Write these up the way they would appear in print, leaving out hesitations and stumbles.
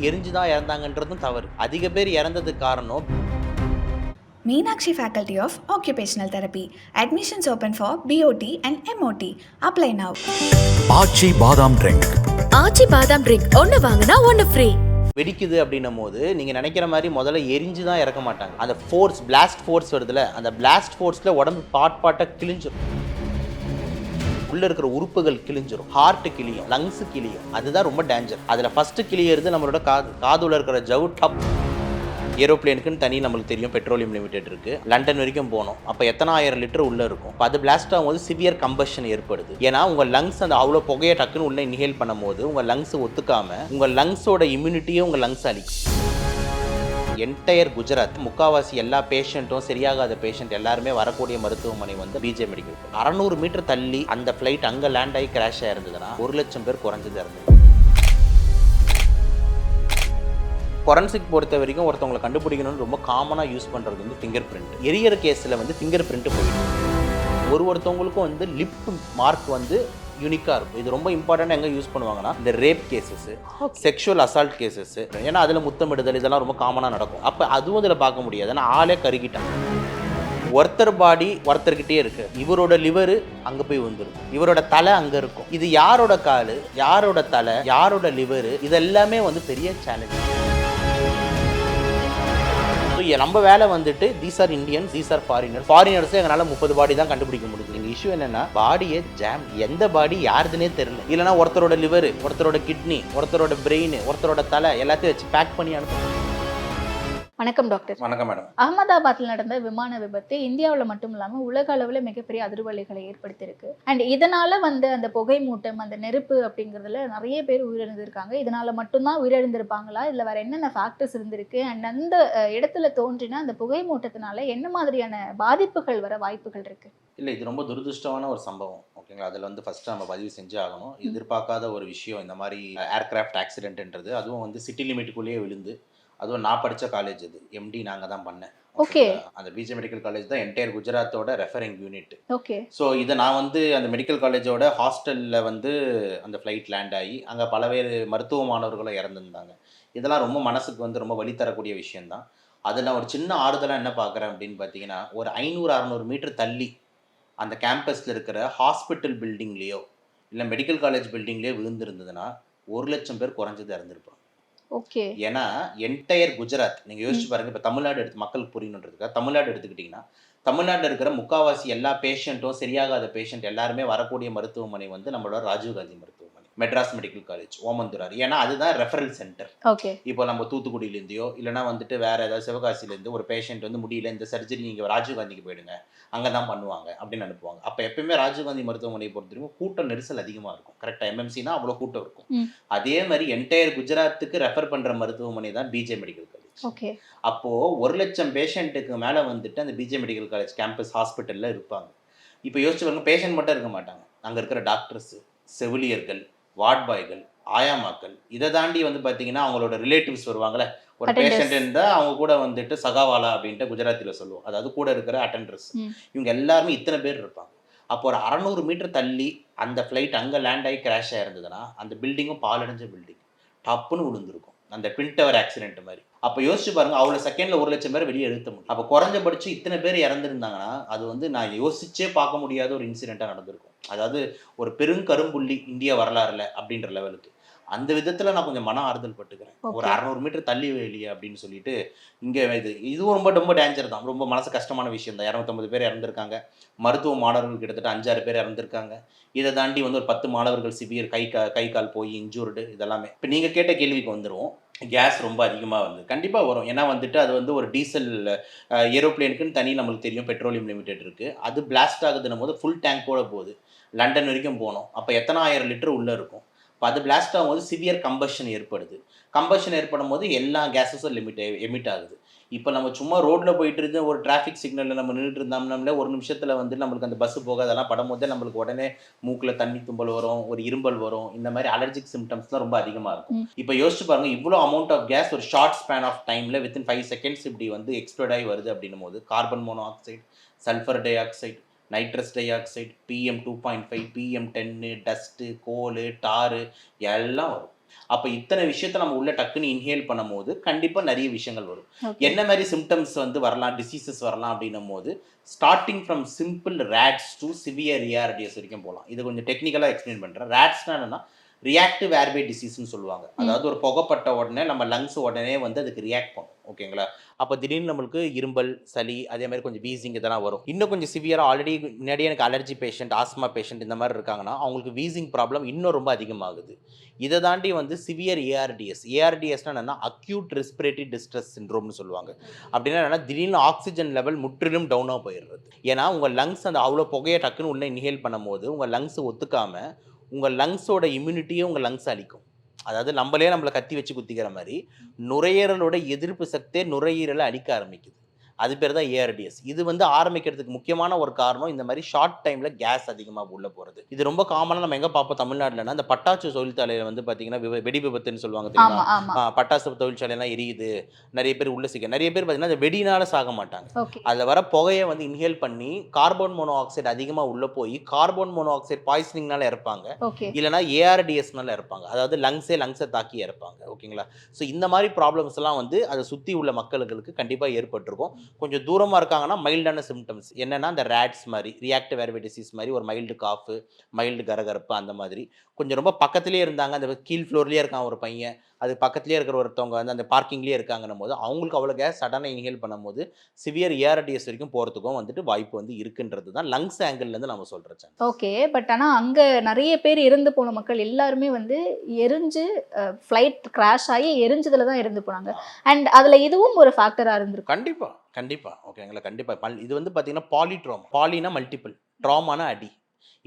எரிஞ்சு தான் இறந்தாங்கன்றதும் தவறு. அதிக பேர் இறந்ததுக்கு காரணம் Meenakshi Faculty of Occupational Therapy. Admissions open for BOT and MOT. Apply now. ஆச்சி பாதாம் ட்ரிங்க். ஆச்சி பாதாம் ட்ரிங்க் ஒன்று வாங்கினா ஒன்று ஃப்ரீ. வெடிக்குது அப்படின்னும் போது நீங்கள் நினைக்கிற மாதிரி முதல்ல எரிஞ்சு தான் இறக்க மாட்டாங்க. அந்த ஃபோர்ஸ், பிளாஸ்ட் ஃபோர்ஸ் வருதுல, அந்த பிளாஸ்ட் ஃபோர்ஸில் உடம்பு பாட்டாக கிழிஞ்சிடும். உள்ள இருக்கிற உறுப்புகள் கிழிஞ்சிரும். ஹார்ட் கிளியும், லங்ஸ் கிளியும். அதுதான் ரொம்ப டேஞ்சர். அதில் ஃபர்ஸ்ட் கிளியறது நம்மளோட காதுல இருக்கிற ஜவு டப். ஏரோப்ளேனுக்குன்னு தனி நம்மளுக்கு தெரியும், பெட்ரோலியம் லிமிடெட் இருக்குது. லண்டன் வரைக்கும் போனோம். அப்போ எத்தனை ஆயிரம் லிட்டர் உள்ளே இருக்கும். இப்போ அது பிளாஸ்ட் ஆகும்போது சிவியர் கம்பஷன் ஏற்படுது. ஏன்னா உங்கள் லங்ஸ் அந்த அவ்வளோ புகையை டக்குன்னு உள்ளே இன்ஹேல் பண்ணும்போது உங்கள் லங்ஸ் ஒத்துக்காமல் உங்கள் லங்ஸோட இம்யூனிட்டியே உங்கள் லங்ஸ் அழிக்கும். என்டையர் குஜராத் முக்காவாசி எல்லா பேஷண்ட்டும், சரியாகாத பேஷண்ட் எல்லாருமே வரக்கூடிய மருத்துவமனை வந்து பிஜே மெடிக்கல். 600 மீட்டர் தள்ளி அந்த ஃப்ளைட் அங்கே லேண்ட் ஆகி கிராஷ் ஆயிருந்ததுன்னா 1 லட்சம் பேர் குறைஞ்சது இருந்தது. ஃபொரன்சிக் பொறுத்த வரைக்கும் ஒருத்தவங்களை கண்டுபிடிக்கணும்னு ரொம்ப காமனாக யூஸ் பண்ணுறது வந்து ஃபிங்கர் பிரிண்ட். எரியற கேஸில் வந்து ஃபிங்கர் பிரிண்ட் போயிடும். ஒருத்தவங்களுக்கும் வந்து லிப் மார்க் வந்து யூனிக்காக இருக்கும். இது ரொம்ப இம்பார்ட்டண்ட்டாக எங்கே யூஸ் பண்ணுவாங்கன்னா இந்த rape cases, sexual assault cases. ஏன்னா அதில் முத்தமிடுதல் இதெல்லாம் ரொம்ப காமனாக நடக்கும். அப்போ அதுவும் இதில் பார்க்க முடியாது. ஏன்னா ஆளே கருகிட்டாங்க. ஒருத்தர் பாடி ஒருத்தர்கிட்டே இருக்கு. இவரோட லிவரு அங்கே போய் வந்துடும், இவரோட தலை அங்கே இருக்கும். இது யாரோட காலு, யாரோட தலை, யாரோட லிவரு, இதெல்லாமே வந்து பெரிய சேலஞ்ச். நம்ம வேலை வந்துட்டு these are Indians, these are foreigners. ஃபாரினர்ஸே எங்களால் 30 பாடி தான் கண்டுபிடிக்க முடியுது. எங்கள் இஷ்யூ என்னன்னா பாடியை ஜாம், எந்த பாடி யாருதுன்னே தெரியல. இல்லைனா ஒருத்தரோட லிவர், ஒருத்தரோட கிட்னி, ஒருத்தரோட பிரெயின், ஒருத்தரோட தலை எல்லாத்தையும் வச்சு பேக் பண்ணி அனுப்பணும். வணக்கம் டாக்டர். வணக்கம் மேடம். அகமதாபாத்தில் நடந்த விமான விபத்து இந்தியாவில் மட்டும் இல்லாமல் உலக அளவில் மிகப்பெரிய அதிர்வலைகளை ஏற்படுத்தியிருக்கு. அண்ட் இதனால வந்து அந்த புகை மூட்டம், அந்த நெருப்பு அப்படிங்கிறதுல நிறைய பேர் உயிரிழந்திருக்காங்க. இதனால மட்டும்தான் உயிரிழந்திருப்பாங்களா, இல்லை வேற என்னென்ன ஃபேக்டர்ஸ் இருந்திருக்கு, அண்ட் அந்த இடத்துல தோன்றினா அந்த புகை மூட்டத்தினால என்ன மாதிரியான பாதிப்புகள் வர வாய்ப்புகள் இருக்கு? இல்லை, இது ரொம்ப துரதிருஷ்டமான ஒரு சம்பவம். ஓகேங்களா, அதில் வந்து ஃபஸ்ட்டு நம்ம பதிவு செஞ்சு ஆகணும். எதிர்பார்க்காத ஒரு விஷயம் இந்த மாதிரி ஏர்கிராஃப்ட் ஆக்சிடென்ட்ன்றது. அதுவும் வந்து சிட்டி லிமிட்டுக்குள்ளேயே விழுந்து, அதுவும் நான் படித்த காலேஜ் அது, எம்டி நாங்கள் தான் பண்ணேன். ஓகே. அந்த பிஜே மெடிக்கல் காலேஜ் தான் என்டையர் குஜராத்தோட ரெஃபரிங் யூனிட். ஓகே. ஸோ இதை நான் வந்து அந்த மெடிக்கல் காலேஜோட ஹாஸ்டலில் வந்து அந்த ஃப்ளைட் லேண்ட் ஆகி அங்கே பலவேறு மருத்துவ மாணவர்களும் இறந்துருந்தாங்க. இதெல்லாம் ரொம்ப மனசுக்கு வந்து ரொம்ப வலி தரக்கூடிய விஷயந்தான். அதில் ஒரு சின்ன ஆறுதலாக என்ன பார்க்குறேன் அப்படின்னு பார்த்தீங்கன்னா, ஒரு 500-600 மீட்டர் தள்ளி அந்த கேம்பஸில் இருக்கிற ஹாஸ்பிட்டல் பில்டிங்லேயோ இல்லை மெடிக்கல் காலேஜ் பில்டிங்லேயோ விழுந்திருந்ததுன்னா 1 லட்சம் பேர் குறைஞ்சது இறந்துருப்பாங்க. ஓகே. ஏன்னா என்டையர் குஜராத் நீங்கள் யோசிச்சு பாருங்க. இப்போ தமிழ்நாடு எடுத்து மக்களுக்கு புரியணுன்றதுக்காக தமிழ்நாடு எடுத்துக்கிட்டிங்கன்னா, தமிழ்நாட்டில் இருக்கிற முக்காவாசி எல்லா பேஷண்ட்டும், சரியாகாத பேஷண்ட் எல்லாருமே வரக்கூடிய மருத்துவமனை வந்து நம்மளோட ராஜீவ்காந்தி மருத்துவமனை, மெட்ராஸ் மெடிக்கல் காலேஜ், ஓமந்தூரார். ஏன்னா அதுதான் ரெஃபரல் சென்டர். ஓகே. இப்போ நம்ம தூத்துக்குடியிலேருந்தையோ இல்லைனா வந்துட்டு வேறு ஏதாவது சிவகாசிலேருந்து ஒரு பேஷண்ட் வந்து முடியல, இந்த சர்ஜரி நீங்கள் ராஜீவ்காந்திக்கு போயிடுங்க, அங்கே தான் பண்ணுவாங்க அப்படின்னு அனுப்புவாங்க. அப்போ எப்பயுமே ராஜீவ்காந்தி மருத்துவமனையை பொறுத்தவரைக்கும் கூட்டம் நெரிசல் அதிகமாக இருக்கும். கரெக்டாக எம்எம்சினா அவ்வளோ கூட்டம் இருக்கும். அதே மாதிரி என்டையர் குஜராத்துக்கு ரெஃபர் பண்ணுற மருத்துவமனை தான் பிஜே மெடிக்கல் காலேஜ். ஓகே. அப்போது 1 லட்சம் பேஷண்ட்டுக்கு மேலே வந்துட்டு அந்த பிஜே மெடிக்கல் காலேஜ் கேம்பஸ் ஹாஸ்பிட்டலில் இருப்பாங்க. இப்போ யோசிச்சு பாருங்க, பேஷண்ட் மட்டும் இருக்க மாட்டாங்க. அங்கே இருக்கிற டாக்டர்ஸு, செவிலியர்கள், வார்ட் பாய்கள், ஆயாமாக்கள், இதை தாண்டி வந்து பார்த்தீங்கன்னா அவங்களோட ரிலேட்டிவ்ஸ் வருவாங்களே. ஒரு பேஷண்ட் இருந்தால் அவங்க கூட வந்துட்டு சகாவாலா அப்படின்ட்டு குஜராத்தியில் சொல்லுவோம். அதாவது கூட இருக்கிற அட்டெண்டர்ஸ். இவங்க எல்லாருமே இத்தனை பேர் இருப்பாங்க. அப்போ ஒரு 600 மீட்டர் தள்ளி அந்த ஃப்ளைட் அங்கே லேண்ட் ஆகி கிராஷ் ஆயிருந்ததுன்னா அந்த பில்டிங்கும் பாலடைஞ்ச பில்டிங் டப்புன்னு விழுந்திருக்கும். அந்த ட்வின் டவர் ஆக்சிடென்ட் மாதிரி. அப்போ யோசிச்சு பாருங்க, அவ்வளோ செகண்டில் 1 லட்சம் பேர் வெளியே எடுத்த முடியும். அப்போ குறைஞ்சபட்சம் இத்தனை பேர் இறந்துருந்தாங்கன்னா அது வந்து நான் யோசிச்சே பார்க்க முடியாத ஒரு இன்சிடெண்ட்டாக நடந்திருக்கும். அதாவது ஒரு பெருங்கரும்புள்ளி இந்திய வரலாறுல அப்படின்ற லெவலுக்கு. அந்த விதத்தில் நான் கொஞ்சம் மன ஆறுதல் பட்டுக்கிறேன். ஒரு 600 மீட்டர் தள்ளி வெளியே அப்படின்னு சொல்லிட்டு இங்கே இதுவும் ரொம்ப ரொம்ப டேஞ்சர் தான். ரொம்ப மனசு கஷ்டமான விஷயம் தான். 250 பேர் இறந்துருக்காங்க. மருத்துவ மாணவர்கள் கிட்டத்தட்ட 5-6 பேர் இறந்துருக்காங்க. இதை தாண்டி வந்து ஒரு 10 மாணவர்கள் சிவியர் கை கால் போய் இன்ஜூர்டு. இதெல்லாமே இப்போ நீங்கள் கேட்ட கேள்விக்கு வந்துடும். கேஸ் ரொம்ப அதிகமாக வந்து கண்டிப்பாக வரும். ஏன்னா வந்துட்டு அது வந்து ஒரு டீசல் ஏரோப்ளேனுக்குன்னு தனி நம்மளுக்கு தெரியும், பெட்ரோலியம் லிமிடெட் இருக்குது. அது பிளாஸ்ட் ஆகுதுன்னும் போது ஃபுல் டேங்கோட போகுது. லண்டன் வரைக்கும் போனோம். அப்போ எத்தனை ஆயிரம் லிட்டர் உள்ளே இருக்கும். இப்போ அது பிளாஸ்ட் ஆகும்போது சிவியர் கம்பஷன் ஏற்படுது. கம்பஷன் ஏற்படும் போது எல்லா கேஸஸும் எமிட் ஆகுது. இப்போ நம்ம சும்மா ரோட்டில் போயிட்டு இருந்து ஒரு டிராஃபிக் சிக்னலில் நம்ம நின்றுட்டு இருந்தோம்னாலே ஒரு நிமிஷத்தில் வந்து நம்மளுக்கு அந்த பஸ்ஸு போக அதெல்லாம் படும்போதே நம்மளுக்கு உடனே மூக்கில் தண்ணி தும்பல் வரும், ஒரு இரும்பல் வரும். இந்த மாதிரி அலர்ஜிக் சிம்டம்ஸ்லாம் ரொம்ப அதிகமாக இருக்கும். இப்போ யோசிச்சு பாருங்கள், இவ்வளோ அமௌண்ட் ஆஃப் கேஸ் ஒரு ஷார்ட் ஸ்பேன் ஆஃப் டைமில் வித்தின் 5 செகண்ட்ஸ் இப்படி வந்து எக்ஸ்ப்ளோட் ஆகி வருது அப்படின்னும் போது carbon monoxide, sulphur dioxide, nitrous dioxide, PM2.5, PM10, dust, coal, tar எல்லாம் வரும். அப்போ இத்தனை விஷயத்தை நம்ம உள்ள டக்குன்னு இன்ஹேல் பண்ணும்போது கண்டிப்பாக நிறைய விஷயங்கள் வரும். ஓகே. என்ன மாதிரி சிம்டம்ஸ் வந்து வரலாம், டிசீசஸ் வரலாம் அப்படின்னும் போது starting from simple rates to severe ARTS வரைக்கும் போகலாம். இது கொஞ்சம் டெக்னிக்கலாக எக்ஸ்பிளைன் பண்ணுறேன். ரேட்ஸ்னா என்னன்னா ரியாக்டிவ் ஏர்வே டிசீஸ்னு சொல்லுவாங்க. அதாவது ஒரு புகைப்பட்ட உடனே நம்ம லங்ஸ் உடனே வந்து அதுக்கு ரியாக்ட் பண்ணும். ஓகேங்களா? அப்போ திடீர்னு நம்மளுக்கு இரும்பல், சளி, அதே மாதிரி கொஞ்சம் வீசிங் இதெல்லாம் வரும். இன்னும் கொஞ்சம் சிவியராக ஆல்ரெடி முன்னாடியே எனக்கு அலர்ஜி பேஷண்ட், ஆஸ்மா பேஷண்ட் இந்த மாதிரி இருக்காங்கன்னா அவங்களுக்கு வீசிங் ப்ராப்ளம் இன்னும் ரொம்ப அதிகமாகுது. இதை தாண்டி வந்து சிவியர் ஏஆர்டிஎஸ். ஏஆர்டிஎஸ்னா என்னன்னா அக்யூட் ரெஸ்பிரேட்டரி டிஸ்ட்ரெஸ் சிண்ட்ரோம்னு சொல்லுவாங்க. அப்படின்னா என்னன்னா திடீர்னு ஆக்சிஜன் லெவல் முற்றிலும் டவுனாக போயிடுறது. ஏன்னா உங்கள் லங்ஸ் அந்த அவ்வளோ புகையை டக்குன்னு உள்ள இன்ஹேல் பண்ணும்போது உங்கள் லங்ஸ் ஒத்துக்காமல் உங்கள் லங்ஸோட இம்யூனிட்டியே உங்கள் லங்ஸ் அழிக்கும். அதாவது நம்மளை கத்தி வச்சு குத்திக்கிற மாதிரி நுரையீரலோட எதிர்ப்பு சக்தியே நுரையீரலை அழிக்க ஆரம்பிக்குது. அது பேர் தான் ஏஆர்டிஎஸ். இது வந்து ஆரம்பிக்கிறதுக்கு முக்கியமான ஒரு காரணம் இந்த மாதிரி ஷார்ட் டைமில் கேஸ் அதிகமாக உள்ளே போகிறது. இது ரொம்ப காமனாக நம்ம எங்கே பார்ப்போம் தமிழ்நாட்டில்னா இந்த பட்டாசு தொழிற்சாலையில் வந்து பார்த்தீங்கன்னா வெடி விபத்துன்னு சொல்லுவாங்க தெரியுமா? பட்டாசு தொழிற்சாலையெல்லாம் எரியுது, நிறைய பேர் உள்ள சிக்க, நிறைய பேர் பார்த்தீங்கன்னா அந்த வெடினால சாக மாட்டாங்க. அதில் வர புகையை வந்து இன்ஹேல் பண்ணி கார்பன் மோனோஆக்சைடு அதிகமாக உள்ளே போய் கார்பன் மோனோஆக்சைடு பாய்சனிங்னால இறப்பாங்க, இல்லைனா ஏஆர்டிஎஸ்னால இறப்பாங்க. அதாவது லங்ஸை தாக்கி இறப்பாங்க. ஓகேங்களா? ஸோ இந்த மாதிரி ப்ராப்ளம்ஸ் எல்லாம் வந்து அதை சுற்றி உள்ள மக்களுக்கு கண்டிப்பாக ஏற்பட்டிருக்கும். கொஞ்சம் தூரமாக இருக்காங்கன்னா மைல்டான சிம்டம்ஸ் என்னென்னா அந்த ரேட்ஸ் மாதிரி, ரியாக்டிவ் ஏர்வே டிசீஸ் மாதிரி ஒரு மைல்டு காஃபு, மைல்டு கரகரப்பு அந்த மாதிரி. கொஞ்சம் ரொம்ப பக்கத்துலேயே இருந்தாங்க, அந்த கீழ் ஃப்ளோர்லேயே இருக்கான் ஒரு பையன், அது பக்கத்துலேயே இருக்கிற ஒருத்தவங்க வந்து அந்த பார்க்கிங்லேயே இருக்காங்கன்னும் போது அவங்களுக்கு அவ்வளோ கேஸ் சடனாக இன்ஹேல் பண்ணும்போது சிவியர் ஏஆர்டிஎஸ் வரைக்கும் போகிறதுக்கும் வந்துட்டு வாய்ப்பு வந்து இருக்குன்றது தான் லங்ஸ் ஆங்கிள்லேருந்து நம்ம சொல்கிறேன். ஓகே. பட் ஆனால் அங்கே நிறைய பேர் இறந்து போன மக்கள் எல்லாருமே வந்து எரிஞ்சு ஃப்ளைட் கிராஷ் ஆகி எரிஞ்சதில் தான் இறந்து போனாங்க. அண்ட் அதில் இதுவும் ஒரு ஃபேக்டராக இருந்திருக்கும். கண்டிப்பாக ஓகேங்களா? கண்டிப்பாக. இது வந்து பார்த்தீங்கன்னா பாலிட்ராமா. பாலினா மல்டிபிள், ட்ராமானா அடி.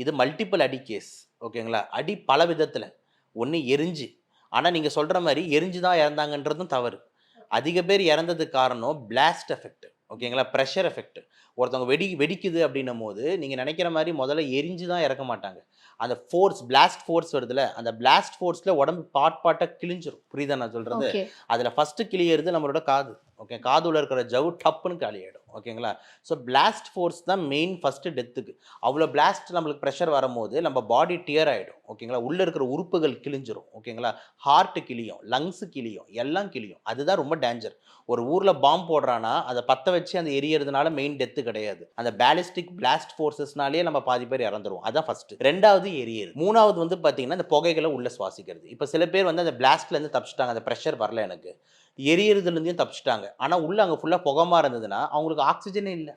இது மல்டிபிள் அடி கேஸ். ஓகேங்களா? அடி பல விதத்தில். ஒன்று எரிஞ்சு, ஆனால் நீங்கள் சொல்கிற மாதிரி எரிஞ்சு தான் இறந்தாங்கன்றதும் தவறு. அதிக பேர் இறந்ததுக்கு காரணம் பிளாஸ்ட் எஃபெக்ட். ஓகேங்களா? Pressure effect. ஒருத்தவங்க வெடிக்குது அப்படின்னும் போது நீங்கள் நினைக்கிற மாதிரி முதல்ல எரிஞ்சு தான் இறக்க மாட்டாங்க. அந்த ஃபோர்ஸ், பிளாஸ்ட் ஃபோர்ஸ் வருதுல, அந்த பிளாஸ்ட் ஃபோர்ஸில் உடம்பு பாட்டாக கிழிஞ்சிரும். புரியுதா நான் சொல்கிறது? அதில் ஃபஸ்ட்டு கிளியறது நம்மளோட காது. ஓகே, காதுல இருக்கிற ஜவ்வு டப்புன்னு காலியாயிடும். ஓகேங்களா? ஸோ பிளாஸ்ட் ஃபோர்ஸ் தான் மெயின் ஃபஸ்ட்டு டெத்துக்கு. அவ்வளோ பிளாஸ்ட் நம்மளுக்கு ப்ரெஷர் வரும்போது நம்ம பாடி டியர் ஆகிடும். ஓகேங்களா? உள்ளே இருக்கிற உறுப்புகள் கிழிஞ்சிரும். ஓகேங்களா? ஹார்ட்டு கிளியும், லங்ஸு கிளியும், எல்லாம் கிளியும். அதுதான் ரொம்ப டேஞ்சர். ஒரு ஊரில் பாம்பு போடுறான்னா அதை பற்ற வச்சு அந்த எரியறதுனால மெயின் டெத்து கிடையாது. அந்த பேலிஸ்டிக் பிளாஸ்ட் ஃபோர்ஸஸ்னாலே நம்ம பாதி பேர் இறந்துருவோம். அதான் ஃபஸ்ட்டு. ரெண்டாவது எரியுது. மூணாவது வந்து பார்த்தீங்கன்னா இந்த புகைகளை உள்ளே சுவாசிக்கிறது. இப்போ சில பேர் வந்து அந்த பிளாஸ்ட்லேருந்து தப்பிச்சிட்டாங்க, அந்த ப்ரெஷர் வரல எனக்கு, எரியறதுலேருந்தையும் தப்பிச்சிட்டாங்க. ஆனால் உள்ள அங்கே ஃபுல்லாக புகமா இருந்ததுன்னா அவங்களுக்கு ஆக்சிஜனே இல்லை.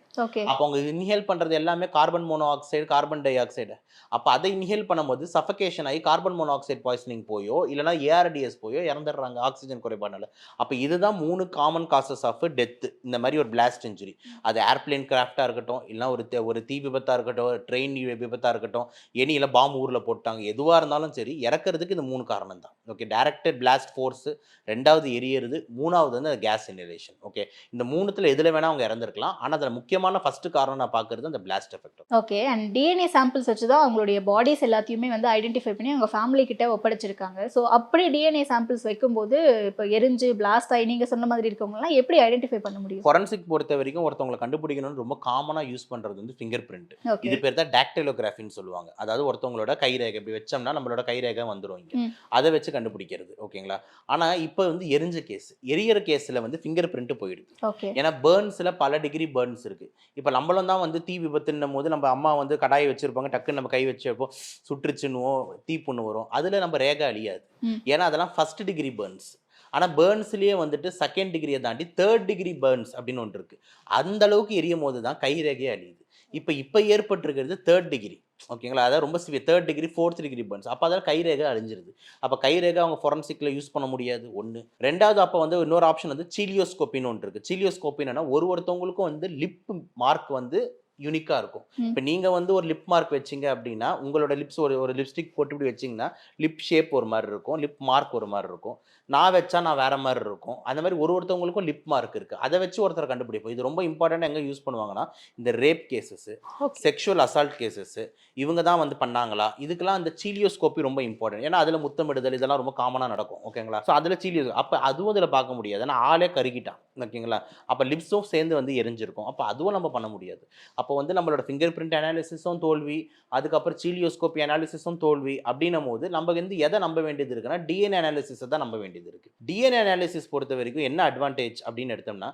அப்போ அவங்க இன்ஹேல் பண்ணுறது எல்லாமே carbon monoxide, carbon di oxide. அப்போ அதை இன்ஹேல் பண்ணும்போது சஃபகேஷன் ஆகி கார்பன் மோனோஆக்சைடு பாய்சனிங் போயோ இல்லைனா ஏஆர்டிஎஸ் போயோ இறந்துடுறாங்க ஆக்சிஜன் குறைபாடுனால. அப்போ இதுதான் 3 காமன் காசஸ் ஆஃப் டெத்து இந்த மாதிரி ஒரு பிளாஸ்ட் இன்ஜுரி. அது ஏர்பிளேன் கிராஃப்டாக இருக்கட்டும், இல்லைனா ஒரு தீ விபத்தாக இருக்கட்டும், ட்ரெயின் விபத்தாக இருக்கட்டும், இல்லை பாம்பு ஊரில் போட்டாங்க, எதுவாக இருந்தாலும் சரி இறக்கிறதுக்கு இந்த 3 காரணம் தான். ஓகே, டைரக்டட் பிளாஸ்ட் ஃபோர்ஸு, ரெண்டாவது எரியறது, மூணாவது வந்து கேஸ் இன்ஹலேஷன். ஓகே, இந்த மூணுத்துல எதுல வேணா அவங்க இறந்துருக்கலாம். ஆனால் அதில் முக்கியமான ஃபர்ஸ்ட் காரணம் நான் பார்க்கறது அந்த blast effect. Okay, and DNA samples வச்சு தான் அவங்களுடைய பாடிஸ் எல்லாத்தையுமே வந்து ஐடென்டிஃபை பண்ணி அவங்க ஃபேமிலி கிட்ட ஒப்படைச்சிருக்காங்க. ஸோ அப்படி டிஎன்ஏ சாம்பிள்ஸ் வைக்கும்போது இப்போ எரிஞ்சு பிளாஸ்ட் ஆகி நீங்கள் சொன்ன மாதிரி இருக்கவங்கலாம் எப்படி ஐடென்டிஃபை பண்ண முடியும்? ஃபொரன்சிக் பொறுத்த வரைக்கும் ஒருத்தவங்களை கண்டுபிடிக்கணும்னு ரொம்ப காமனாக யூஸ் பண்ணுறது வந்து ஃபிங்கர் பிரிண்ட். இது பேர் தான் டாக்டைலோகிராஃபின்னு சொல்லுவாங்க. அதாவது ஒருத்தவங்களோட கைரேகை இப்படி வச்சோம்னா நம்மளோட கைரேகை வந்துடும் இங்கே, அதை வச்சு கண்டுபிடிக்கிறது. ஓகேங்களா? ஆனால் இப்போ வந்து எரிஞ்ச கேஸ், எரியற கேஸில் வந்து ஃபிங்கர் பிரிண்ட் போயிடுது. ஏன்னா பேர்ன்ஸில் பல டிகிரி பேர்ன்ஸ் இருக்கு. இப்போ நம்மளும் தான் வந்து தீ விபத்துன்னும் போது நம்ம அம்மா வந்து கடாயை வச்சிருப்பாங்க, டக்குன்னு நம்ம கை வச்சப்போ சுற்றுச்சுன்னுவோம், தீ புண்ணு வரும். அதில் நம்ம ரேகை அழியாது, ஏன்னா அதெல்லாம் ஃபர்ஸ்ட் டிகிரி பேர்ன்ஸ். ஆனால் பேர்ன்ஸ்லேயே வந்துட்டு செகண்ட் டிகிரியை தாண்டி தேர்ட் டிகிரி பேர்ன்ஸ் அப்படின்னு ஒன்று இருக்குது. அந்த அளவுக்கு எரியும் போது தான் கை ரேகையே அழியுது. இப்போ ஏற்பட்டிருக்கிறது தேர்ட் டிகிரி. ஓகேங்களா? அதாவது ரொம்ப severe third degree, fourth degree Burns. அப்போ அதில் கைரேகை அழிஞ்சிருது. அப்போ கைரேகை அவங்க ஃபொரன்சிக்கில் யூஸ் பண்ண முடியாது ஒன்று. ரெண்டாவது அப்போ வந்து இன்னொரு ஆப்ஷன் வந்து சீலியோஸ்கோப்பின்னு ஒன்று இருக்குது. சீலியோஸ்கோப்பின்னா ஒருத்தவங்களுக்கும் வந்து லிப் மார்க் வந்து யூனிக்காக இருக்கும். இப்போ நீங்கள் வந்து ஒரு லிப் மார்க் வச்சிங்க அப்படின்னா உங்களோட லிப்ஸ் ஒரு லிப்ஸ்டிக் போட்டு இப்படி வச்சிங்கன்னா லிப் ஷேப் ஒரு மாதிரி இருக்கும், லிப் மார்க் ஒரு மாதிரி இருக்கும். நான் வச்சா நான் வேற மாதிரி இருக்கும். அந்த மாதிரி ஒருத்தவங்களுக்கும் லிப் மார்க் இருக்குது. அதை வச்சு ஒருத்தர் கண்டுபிடிப்போம். இது ரொம்ப இம்பார்ட்டண்ட்டாக எங்கே யூஸ் பண்ணுவாங்கன்னா இந்த rape cases, sexual assault cases, இவங்க தான் வந்து பண்ணாங்களா, இதுக்கெல்லாம் இந்த சீலியோஸ்கோப்பி ரொம்ப இம்பார்ட்டன்ட். ஏன்னா அதில் முத்தமிடுதல் இதெல்லாம் ரொம்ப காமனாக நடக்கும். ஓகேங்களா? ஸோ அதில் அப்போ அதுவும் அதில் பார்க்க முடியாது, ஏன்னா ஆளே கருகிட்டான். ஓகேங்களா? அப்போ லிப்ஸும் சேர்ந்து வந்து எரிஞ்சிருக்கும். அப்போ அதுவும் நம்ம பண்ண முடியாது. அப்போ அப்போ வந்து நம்மளோட ஃபிங்கர் பிரிண்ட் அனாலிசிஸும் தோல்வி, அதுக்கப்புறம் சீலியோஸ்கோபி அனாலிசிஸும் தோல்வி. அப்படின்னும் போது நம்ம வந்து எதை நம்ப வேண்டியது இருக்குன்னா டிஎன்ஏ அனாலிசிஸை தான் நம்ப வேண்டியது இருக்கு. டிஎன்ஏ அனாலிசிஸ் பொறுத்த வரைக்கும் என்ன அட்வான்டேஜ் அப்படின்னு எடுத்தோம்னா,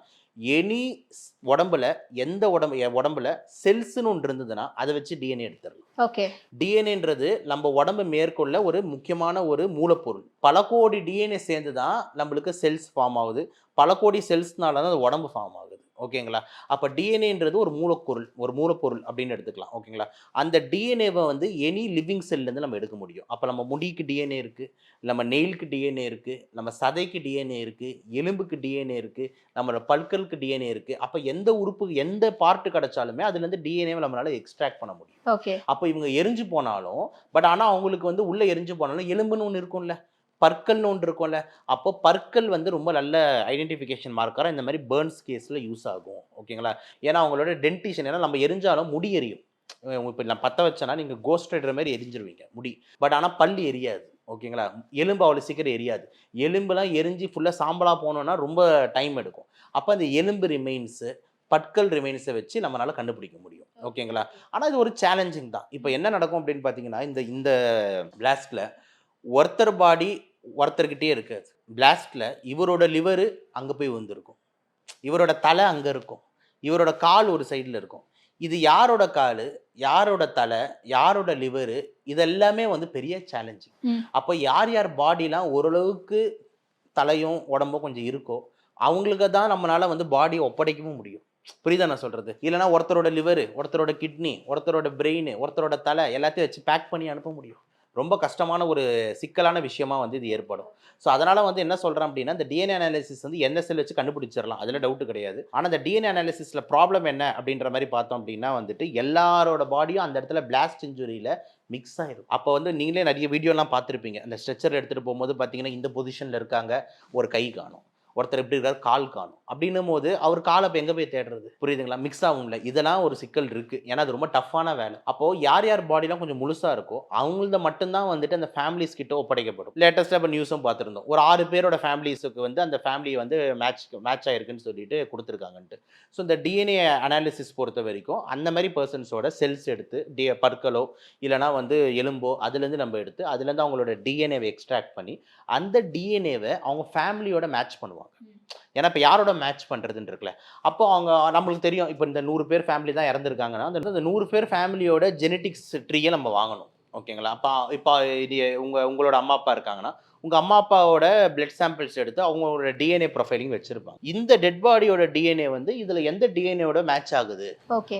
எனி உடம்புல எந்த உடம்புல செல்ஸ்னு ஒன்று இருந்ததுன்னா அதை வச்சு டிஎன்ஏ எடுத்துடலாம். ஓகே. டிஎன்ஏன்றது நம்ம உடம்பு மேற்கொள்ள ஒரு முக்கியமான ஒரு மூலப்பொருள். பல கோடி டிஎன்ஏ சேர்ந்து தான் நம்மளுக்கு செல்ஸ் ஃபார்ம் ஆகுது. பல கோடி செல்ஸ்னால தான் அது உடம்பு ஃபார்ம் ஆகுது. ஓகேங்களா? அப்போ டிஎன்ஏன்றது ஒரு மூலப்பொருள் அப்படின்னு எடுத்துக்கலாம். ஓகேங்களா? அந்த டிஎன்ஏவை வந்து எனி லிவிங் செல்லேருந்து நம்ம எடுக்க முடியும். அப்போ நம்ம முடிக்கு டிஎன்ஏ இருக்குது, நம்ம நெயிலுக்கு டிஎன்ஏ இருக்குது, நம்ம சதைக்கு டிஎன்ஏ இருக்குது, எலும்புக்கு டிஎன்ஏ இருக்குது, நம்மளோட பற்களுக்கு டிஎன்ஏ இருக்குது. அப்போ எந்த உறுப்பு எந்த பார்ட்டு கிடைச்சாலுமே அதுலேருந்து டிஎன்ஏவை நம்மளால எக்ஸ்ட்ராக்ட் பண்ண முடியும். ஓகே. அப்போ இவங்க எரிஞ்சு போனாலும், பட் ஆனால் அவங்களுக்கு வந்து உள்ளே எரிஞ்சு போனாலும் எலும்புன்னு ஒன்று இருக்கும்ல, பற்கள்னு ஒன்று இருக்கும்ல. அப்போ பற்கள் வந்து ரொம்ப நல்ல ஐடென்டிஃபிகேஷன் மார்க்கராக இந்த மாதிரி பேர்ன்ஸ் கேஸில் யூஸ் ஆகும். ஓகேங்களா? ஏன்னா அவங்களோட டென்டிஷன், ஏன்னா நம்ம எரிஞ்சாலும் முடி எரியும். இப்போ நான் பற்ற வச்சேன்னா நீங்கள் கோஸ்ட் ரைடர் மாதிரி எரிஞ்சிருவீங்க முடி, பட் ஆனால் பல் எரியாது. ஓகேங்களா? எலும்பு அவ்வளோ சீக்கிரம் எரியாது. எலும்புலாம் எரிஞ்சு ஃபுல்லாக சாம்பலாக போனோன்னா ரொம்ப டைம் எடுக்கும். அப்போ அந்த எலும்பு ரிமைன்ஸு, பற்கள் ரிமைன்ஸை வச்சு நம்மளால கண்டுபிடிக்க முடியும். ஓகேங்களா? ஆனால் இது ஒரு சேலஞ்சிங் தான். இப்போ என்ன நடக்கும் அப்படின்னு பார்த்தீங்கன்னா, இந்த பிளாஸ்டில் ஒருத்தர் பாடி ஒருத்தர்கிட்டே இருக்காது. பிளாஸ்டில் இவரோட லிவரு அங்கே போய் வந்திருக்கும், இவரோட தலை அங்கே இருக்கும், இவரோட கால் ஒரு சைடில் இருக்கும். இது யாரோட கால், யாரோட தலை, யாரோட லிவரு, இதெல்லாமே வந்து பெரிய சேலஞ்சிங். அப்போ யார் யார் பாடிலாம் ஓரளவுக்கு தலையும் உடம்பும் கொஞ்சம் இருக்கோ அவங்களுக்கு தான் நம்மளால வந்து பாடியை ஒப்படைக்கவும் முடியும். புரியுதா நான் சொல்கிறது? இல்லைனா ஒருத்தரோட லிவரு, ஒருத்தரோட கிட்னி, ஒருத்தரோட பிரெயின், ஒருத்தரோட தலை எல்லாத்தையும் வச்சு பேக் பண்ணி அனுப்ப முடியும். ரொம்ப கஷ்டமான ஒரு சிக்கலான விஷயமா வந்து இது ஏற்படும். ஸோ அதனால் வந்து என்ன சொல்கிறேன் அப்படின்னா, இந்த டிஎன்ஏ அனாலிசிஸ் வந்து எந்த செல் வச்சு கண்டுபிடிச்சிடலாம், அதில் டவுட்டு கிடையாது. ஆனால் இந்த டிஎன்ஏ அனாலிசிஸில் ப்ராப்ளம் என்ன அப்படின்ற மாதிரி பார்த்தோம் அப்படின்னா வந்துட்டு, எல்லாரோட பாடியும் அந்த இடத்துல பிளாஸ்ட் இன்ஜுரியில் மிக்ஸ் ஆகிடும். அப்போ வந்து நீங்களே நிறைய வீடியோலாம் பார்த்துருப்பீங்க. அந்த ஸ்ட்ரெச்சர் எடுத்துகிட்டு போகும்போது பார்த்தீங்கன்னா இந்த பொசிஷனில் இருக்காங்க, ஒரு கை காணும், ஒருத்தர் எப்படி இருக்காரு, கால் காணும். அப்படின்னும் போது அவர் காலை இப்போ எங்கே போய் தேடுறது? புரியுதுங்களா? மிக்ஸ் ஆகும்ல. இதெல்லாம் ஒரு சிக்கல் இருக்குது. ஏன்னா அது ரொம்ப டஃப்பான வேலை. அப்போது யார் யார் பாடிலாம் கொஞ்சம் முழுசாக இருக்கோ அவங்கள மட்டும்தான் வந்துட்டு அந்த ஃபேமிலிஸ் கிட்ட ஒப்படைக்கப்படும். லேட்டஸ்ட்டாக இப்போ நியூஸும் பார்த்துருந்தோம். ஒரு 6 பேரோட ஃபேமிலிஸுக்கு வந்து அந்த ஃபேமிலி வந்து மேட்ச் ஆகிருக்குன்னு சொல்லிட்டு கொடுத்துருக்காங்கன்ட்டு. ஸோ இந்த டிஎன்ஏ அனாலிசிஸ் பொறுத்த வரைக்கும் அந்த மாதிரி பர்சன்ஸோட செல்ஸ் எடுத்து பற்களோ இல்லைனா வந்து எலும்போ அதுலேருந்து நம்ம எடுத்து அதுலேருந்து அவங்களோட டிஎன்ஏவை எக்ஸ்ட்ராக்ட் பண்ணி அந்த டிஎன்ஏவை அவங்க ஃபேமிலியோட மேட்ச் பண்ணுவாங்க. ஏன்னா இப்போ யாரோட மேட்ச் பண்ணுறதுன்னு இருக்குல்ல, அப்போ அவங்க நம்மளுக்கு தெரியும் இப்போ இந்த 100 பேர் ஃபேமிலி தான் இறந்துருக்காங்கன்னா அந்த 100 பேர் ஃபேமிலியோட ஜெனட்டிக்ஸ் ட்ரீயை நம்ம வாங்கணும். ஓகேங்களா? இப்போ இது உங்களோட அம்மா அப்பா இருக்காங்கன்னா உங்கள் அம்மா அப்பாவோட பிளட் சாம்பிள்ஸ் எடுத்து அவங்களோட டிஎன்ஏ ப்ரொஃபைலிங் வச்சுருப்பாங்க. இந்த டெட் பாடியோட டிஎன்ஏ வந்து இதில் எந்த டிஎன்ஏவோட மேட்ச் ஆகுது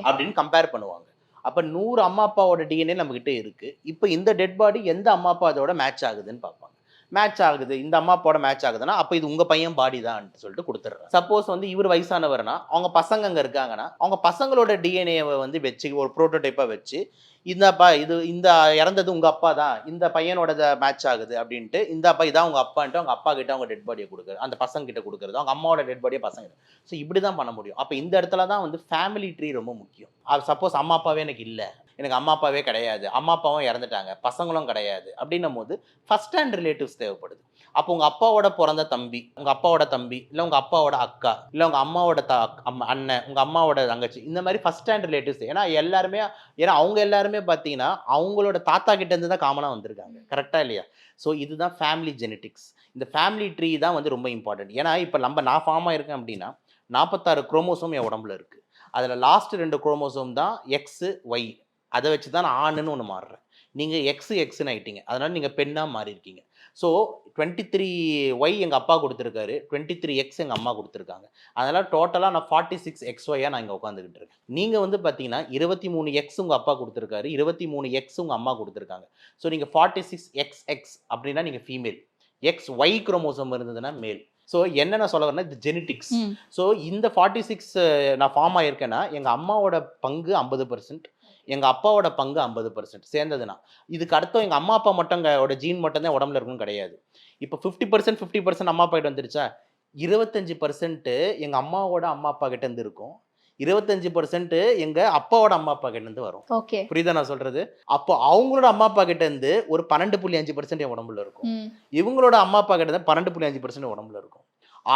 அப்படின்னு கம்பேர் பண்ணுவாங்க. அப்போ 100 அம்மா அப்பாவோட டிஎன்ஏ நம்மகிட்ட இருக்குது. இப்போ இந்த டெட் பாடி எந்த அம்மா அப்பா அதோட மேட்ச் ஆகுதுன்னு பார்ப்பாங்க. மேட்ச் ஆகுது, இந்த அம்மா அப்பாவோட மேட்ச் ஆகுதுன்னா அப்போ இது உங்கள் பையன் பாடி தான் சொல்லிட்டு கொடுத்துட்றேன். சப்போஸ் வந்து இவர் வயசானவர்னா அவங்க பசங்க அங்கே இருக்காங்கன்னா அவங்க பசங்களோட டிஎன்ஏவை வந்து வச்சு ஒரு ப்ரோட்டோடைப்பாக வச்சு இந்த இறந்தது உங்கள் அப்பா தான், இந்த பையனோட மேட்ச் ஆகுது அப்படின்ட்டு இந்த அப்பா இதான் உங்கள் அப்பான்ட்டு அவங்க அப்பா கிட்ட அவங்க டெட் பாடியை கொடுக்குறது, அந்த பசங்க கிட்ட கொடுக்குறது, அவங்க அம்மாவோட டெட் பாடியை பசங்க. ஸோ இப்படி தான் பண்ண முடியும். அப்போ இந்த இடத்துல தான் வந்து ஃபேமிலி ட்ரீ ரொம்ப முக்கியம். சப்போஸ் அம்மா அப்பாவே எனக்கு இல்லை, எனக்கு அம்மா அப்பாவே கிடையாது, அம்மா அப்பாவும் இறந்துட்டாங்க, பசங்களும் கிடையாது அப்படின்னும் போது ஃபர்ஸ்ட் ஹேண்ட் ரிலேட்டிவ்ஸ் தேவைப்படுது. அப்போ உங்கள் அப்பாவோட பிறந்த தம்பி, உங்கள் அப்பாவோட தம்பி, இல்லை உங்கள் அப்பாவோட அக்கா, இல்லை உங்கள் அம்மாவோட அண்ணன், உங்கள் அம்மாவோட தங்கச்சி, இந்த மாதிரி ஃபர்ஸ்ட் ஹேண்ட் ரிலேட்டிவ்ஸ். ஏன்னா அவங்க எல்லாருமே பார்த்தீங்கன்னா அவங்களோட தாத்தா கிட்டேருந்து தான் காமனாக வந்திருக்காங்க. கரெக்டாக இல்லையா? ஸோ இதுதான் ஃபேமிலி ஜெனட்டிக்ஸ். இந்த ஃபேமிலி ட்ரீ தான் வந்து ரொம்ப இம்பார்ட்டன்ட். ஏன்னா இப்போ நான் ஃபார்ம் ஆயிருக்கேன் அப்படின்னா 46 குரோமோசோம் என் உடம்புல இருக்குது. அதில் லாஸ்ட் 2 குரோமோசோம் தான் எக்ஸு ஒய். அதை வச்சு தான் நான் ஆணுன்னு ஒன்று மாறுறேன். நீங்கள் எக்ஸ்ன்னு ஆகிட்டீங்க, அதனால் நீங்கள் பெண்ணாக மாறியிருக்கீங்க. ஸோ 23Y எங்கள் அப்பா கொடுத்துருக்காரு, 23X எங்கள் அம்மா கொடுத்துருக்காங்க. அதனால் டோட்டலாக நான் 46XYயாக நான் இங்கே உட்காந்துக்கிட்டு இருக்கேன். நீங்கள் வந்து பார்த்தீங்கன்னா 23X உங்கள் அப்பா கொடுத்துருக்காரு, 23X உங்கள் அம்மா கொடுத்துருக்காங்க. ஸோ நீங்கள் 46XX அப்படின்னா நீங்கள் ஃபீமேல், XY குரோமோசோம் இருந்ததுன்னா மேல். ஸோ என்ன நான் சொல்ல வரேன்னா இது ஜெனட்டிக்ஸ். ஸோ இந்த 46 நான் ஃபார்ம் ஆகியிருக்கேன்னா எங்கள் அம்மாவோட பங்கு 50%, எங்கள் அப்பாவோட பங்கு 50% சேர்ந்ததுன்னா. இதுக்கு அர்த்தம் எங்கள் அம்மா அப்பா மட்டும் ஜீன் மட்டும்தான் உடம்புல இருக்குன்னு கிடையாது. இப்போ 50% அம்மா அப்பா கிட்ட வந்துருச்சா, 25% எங்கள் அம்மாவோட அம்மா அப்பா கிட்ட இருந்து இருக்கும், 25% எங்கள் அப்பாவோட அம்மா அப்பா கிட்ட இருந்து வரும். புரியுதா நான் சொல்றது? அப்போ அவங்களோட அம்மா அப்பா கிட்ட இருந்து ஒரு 12.5% என் உடம்புல இருக்கும், இவங்களோட அம்மா அப்பா கிட்ட இருந்து 12.5% உடம்புல இருக்கும்.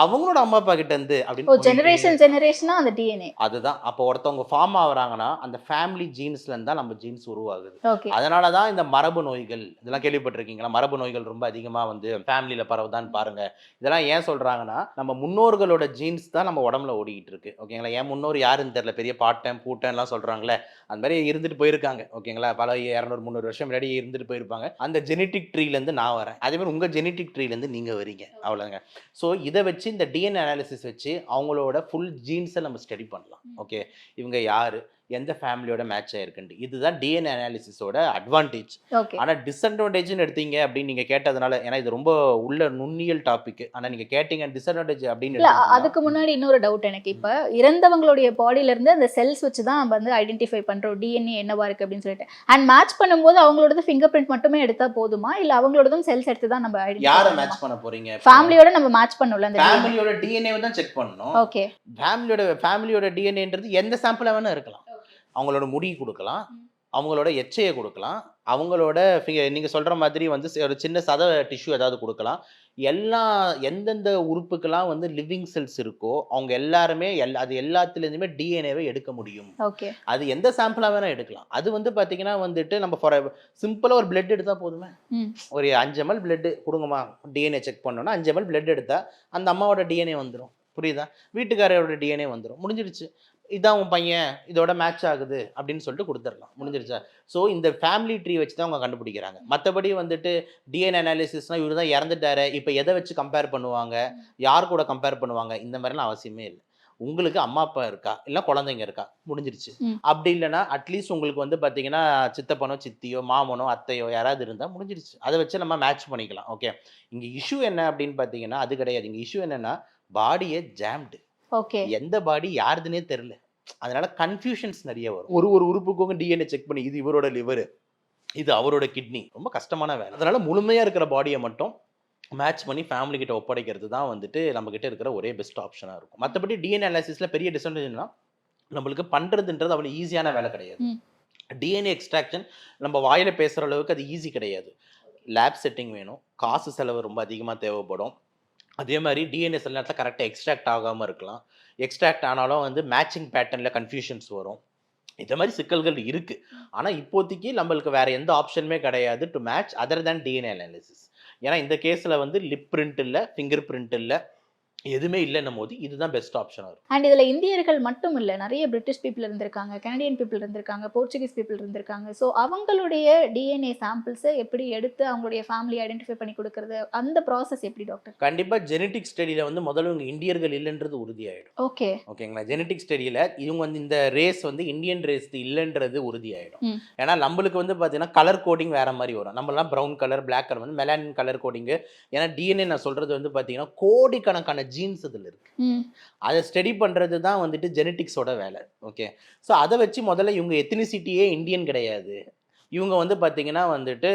அவங்களோட அம்மா அப்பா கிட்ட இருந்து ஓ அப்படின்னு ஜெனரேஷனா அந்த டிஎன்ஏ. அதுதான். அப்போ ஒருத்தவங்க ஃபார்ம் ஆகுறாங்கன்னா அந்த ஃபேமிலி ஜீன்ஸ்ல இருந்தா நம்ம ஜீன்ஸ் உருவாகுது. ஓகே. அதனால தான் இந்த மரபு நோய்கள் இதெல்லாம் கேள்விப்பட்டிருக்கீங்களா? மரபு நோய்கள் ரொம்ப அதிகமா வந்து ஃபேமிலியில பரவுதான்னு பாருங்க. இதெல்லாம் ஏன் சொல்றாங்கன்னா, நம்ம முன்னோர்களோட ஜீன்ஸ் தான் நம்ம உடம்புல ஓடிக்கிட்டு இருக்கு. ஓகேங்களா? என் முன்னோர் யாருன்னு தெரியல. பெரிய பாட்டன், பூட்டன்லாம் சொல்றாங்கல்ல. அந்த மாதிரி இருந்துட்டு போயிருக்காங்க. ஓகேங்களா? பல 200, 300 வருஷம் முன்னாடி இருந்துட்டு போயிருப்பாங்க. அந்த ஜெனடிக் ட்ரீல இருந்து நான் வரேன். அதே மாதிரி உங்க ஜெனடிக் ட்ரீல இருந்து நீங்க வரீங்க. அவ்வளவுதாங்க. ஸோ இத வச்சு இந்த டிஎன்ஏ அனாலிசிஸ் வச்சு அவங்களோட ஃபுல் ஜீன்ஸை நம்ம ஸ்டடி பண்ணலாம். ஓகே, இவங்க யாரு, எந்த ஃபேமிலியோட மேட்ச் ஆயிருக்குண்டு. இதுதான் டிஎன்ஏ அனாலிசிஸோட அட்வான்டேஜ். ஓகே. ஆனால் டிஸ்அட்வான்டேஜ்னு எடுத்தீங்க அப்படின்னு நீங்கள் கேட்டதுனால, ஏன்னா இது ரொம்ப உள்ள நுண்ணியல் டாபிக். ஆனால் நீங்கள் கேட்டீங்க டிஸ்அட்வான்டேஜ் அப்படின்னு இல்ல எடுத்தீங்கன்னா, அதுக்கு முன்னாடி இன்னொரு டவுட் எனக்கு. இப்ப இறந்தவங்களுடைய பாடியில இருந்து அந்த செல்ஸ் வச்சு தான் நம்ம வந்து ஐடென்டிஃபை பண்றோம் டிஎன்ஏ என்னவா இருக்கு அப்படின்னு சொல்லிட்டு. அண்ட் மேட்ச் பண்ணும்போது அவங்களோட ஃபிங்கர் பிரிண்ட் மட்டுமே எடுத்தா போதுமா, இல்ல அவங்களோடதும் செல்ஸ் எடுத்து தான் நம்ம யாரை ஐடென்டிஃபை மேட்ச் பண்ண போறீங்க? ஃபேமிலியோட நம்ம மேட்ச் பண்ணல அந்த ஃபேமிலியோட டிஎன்ஏ தான் செக் பண்ணணும். ஓகே. ஃபேமிலியோட டிஎன்ஏன்றது எந்த சாம்பிளா வேணா இருக்கலாம். அவங்களோட முடி கொடுக்கலாம், அவங்களோட எச்சையை கொடுக்கலாம், அவங்களோட நீங்க சொல்ற மாதிரி வந்து ஒரு சின்ன சத டிஷ்யூ ஏதாவது கொடுக்கலாம். எந்தெந்த உறுப்புக்கெல்லாம் வந்து லிவிங் செல்ஸ் இருக்கோ அவங்க எல்லாருமே அது எல்லாத்துலேருந்துமே டிஎன்ஏவை எடுக்க முடியும். ஓகே. அது எந்த சாம்பிளா வேணா எடுக்கலாம். அது வந்து பாத்தீங்கன்னா வந்துட்டு நம்ம ஃபார் சிம்பிளா ஒரு பிளட் எடுத்தா போதுமே. ஒரு 5 ml பிளட் கொடுங்கம்மா டிஎன்ஏ செக் பண்ணோம்னா 5 ml பிளட் எடுத்தா அந்த அம்மாவோட டிஎன்ஏ வந்துடும். புரியுதா? வீட்டுக்காரோட டிஎன்ஏ வந்துடும். முடிஞ்சிருச்சு. இதான் உன் பையன், இதோட மேட்ச் ஆகுது அப்படின்னு சொல்லிட்டு கொடுத்துடலாம். முடிஞ்சிருச்சா? ஸோ இந்த ஃபேமிலி ட்ரீ வச்சு தான் அவங்க கண்டுபிடிக்கிறாங்க. மற்றபடி வந்துட்டு டிஎன்ஏ அனாலிசிஸ்னால் இவர் தான் இறந்துட்டாரு, இப்போ எதை வச்சு கம்பேர் பண்ணுவாங்க, யார் கூட கம்பேர் பண்ணுவாங்க, இந்த மாதிரிலாம் அவசியமே இல்லை. உங்களுக்கு அம்மா அப்பா இருக்கா, இல்லை குழந்தைங்க இருக்கா, முடிஞ்சிருச்சு. அப்படி இல்லைன்னா அட்லீஸ்ட் உங்களுக்கு வந்து பார்த்தீங்கன்னா சித்தப்பனோ சித்தியோ மாமனோ அத்தையோ யாராவது இருந்தால் முடிஞ்சிருச்சு. அதை வச்சு நம்ம மேட்ச் பண்ணிக்கலாம். ஓகே, இங்கே இஷ்யூ என்ன அப்படின்னு பார்த்தீங்கன்னா அது கிடையாது. இங்கே இஷ்யூ என்னன்னா பாடியை ஜாம்டு. ஓகே. எந்த பாடி யாருதுன்னே தெரியல. அதனால கன்ஃபியூஷன்ஸ் நிறைய வரும். ஒரு உறுப்புக்கும் டிஎன்ஏ செக் பண்ணி இது இவரோட லிவர், இது அவரோட கிட்னி, ரொம்ப கஷ்டமான வேலை. அதனால முழுமையா இருக்கிற பாடியை மட்டும் மேட்ச் பண்ணி ஃபேமிலி கிட்ட ஒப்படைக்கிறது தான் வந்துட்டு நம்ம கிட்ட இருக்கிற ஒரே பெஸ்ட் ஆப்ஷனா இருக்கும். மற்றபடி டிஎன்ஏ அனாலிசிஸ்ல பெரிய டிஸ்அட்வான்டேஜ்னா நம்மளுக்கு பண்றதுன்றது அவ்வளவு ஈஸியான வேலை கிடையாது. டிஎன்ஏ எக்ஸ்ட்ராக்ஷன் நம்ம வாயில பேசுற அளவுக்கு அது ஈஸி கிடையாது. லேப் செட்டிங் வேணும், காசு செலவு ரொம்ப அதிகமாக தேவைப்படும். அதே மாதிரி டிஎன்ஏ சில நேரத்தில் கரெக்டாக எக்ஸ்ட்ராக்ட் ஆகாமல் இருக்கலாம். எக்ஸ்ட்ராக்ட் ஆனாலும் வந்து மேட்சிங் பேட்டர்னில் கன்ஃபியூஷன்ஸ் வரும். இந்த மாதிரி சிக்கல்கள் இருக்குது. ஆனால் இப்போதைக்கு நம்மளுக்கு வேறு எந்த ஆப்ஷனுமே கிடையாது to match other than DNA analysis. ஏன்னா இந்த கேஸில் வந்து லிப் பிரிண்ட் இல்லை, ஃபிங்கர் பிரிண்ட் இல்லை, எதுவுமே இல்லைன்னும் போது இதுதான் பெஸ்ட் ஆப்ஷனாக இருக்கும். அண்ட் இதில் இந்தியர்கள் மட்டும் இல்லை, நிறைய பிரிட்டிஷ் பீப்புள் இருந்திருக்காங்க, கனடியன் பீப்புள் இருந்திருக்காங்க, போர்ச்சுகீஸ் பீப்புள் இருந்திருக்காங்க. ஸோ அவங்களுடைய டிஎன்ஏ சாம்பிள்ஸை எப்படி எடுத்து அவங்களுடைய ஃபேமிலி ஐடென்டிஃபை பண்ணி கொடுக்கறது, அந்த ப்ராசஸ் எப்படி டாக்டர்? கண்டிப்பாக ஜெனட்டிக் ஸ்டடியில் வந்து முதல்ல இவங்க இந்தியர்கள் இல்லைன்றது உறுதியாயிடும். ஓகே. ஓகேங்களா? ஜெனட்டிக் ஸ்டடியில் இவங்க வந்து இந்த ரேஸ் வந்து இந்தியன் ரேஸ் இல்லைன்றது உறுதியாயிடும். ஏன்னா நம்மளுக்கு வந்து பார்த்தீங்கன்னா கலர் கோடிங் வேற மாதிரி வரும். நம்மளாம் ப்ரௌன் கலர், பிளாக் கலர் வந்து மெலானின் கலர் கோடிங்கு. ஏன்னா டிஎன்ஏ நான் சொல்றது வந்து பார்த்தீங்கன்னா கோடிக்கணக்கான ஜீன்ஸ் அதில் இருக்கு. அதை ஸ்டடி பண்ணுறது தான் வந்துட்டு ஜெனட்டிக்ஸோட வேலை. ஓகே, ஸோ அதை வச்சு முதல்ல இவங்க எத்தினிசிட்டியே இந்தியன் கிடையாது, இவங்க வந்து பார்த்தீங்கன்னா வந்துட்டு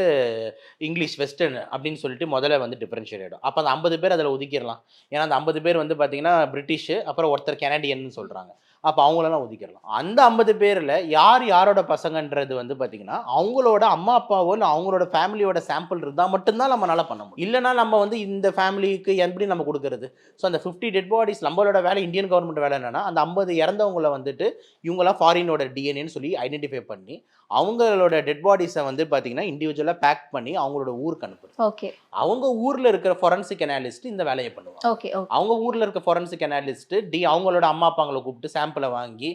இங்கிலீஷ் வெஸ்டர்ன் அப்படின்னு சொல்லிட்டு முதல்ல வந்து டிஃப்ரென்ஷியேட் ஆகிடும். அப்போ அந்த 50 பேர் அதில் ஒதுக்கிடலாம். ஏன்னா அந்த 50 பேர் வந்து பார்த்தீங்கன்னா பிரிட்டிஷு, அப்புறம் ஒருத்தர் கனடியன்னு சொல்கிறாங்க. அப்போ அவங்களெல்லாம் ஒதுக்கிடலாம். அந்த 50 பேரில் யார் யாரோட பசங்கன்றது வந்து பார்த்தீங்கன்னா அவங்களோட அம்மா அப்பாவோ இல்லை அவங்களோட ஃபேமிலியோட சாம்பிள் இருந்தால் மட்டும்தான் நம்மளால பண்ண முடியும். இல்லைனா நம்ம வந்து இந்த ஃபேமிலிக்கு எப்படி நம்ம கொடுக்கறது? ஸோ அந்த 50 டெட் பாடிஸ் நம்மளோட வேலை, இந்தியன் கவர்மெண்ட் வேலை என்னன்னா அந்த 50 இறந்தவங்களை வந்துட்டு இவங்களாம் ஃபாரினோட டிஎன்ஏன்னு சொல்லி ஐடென்டிஃபை பண்ணி அவங்களோட டெட் பாடிஸை வந்து பார்த்தீங்கன்னா இண்டிவிஜுவலாக பேக் பண்ணி அவங்களோட ஊருக்கு அனுப்புறது. ஓகே. அவங்க ஊரில் இருக்கிற ஃபொரன்சிக் அனாலிஸ்ட் இந்த வேலையை பண்ணுவாங்க. ஓகே. அவங்க ஊரில் இருக்க ஃபொரன்சிக் அனாலிஸ்ட் அவங்களோட அம்மா அப்பாங்களை கூப்பிட்டு சாம்பிளை வாங்கி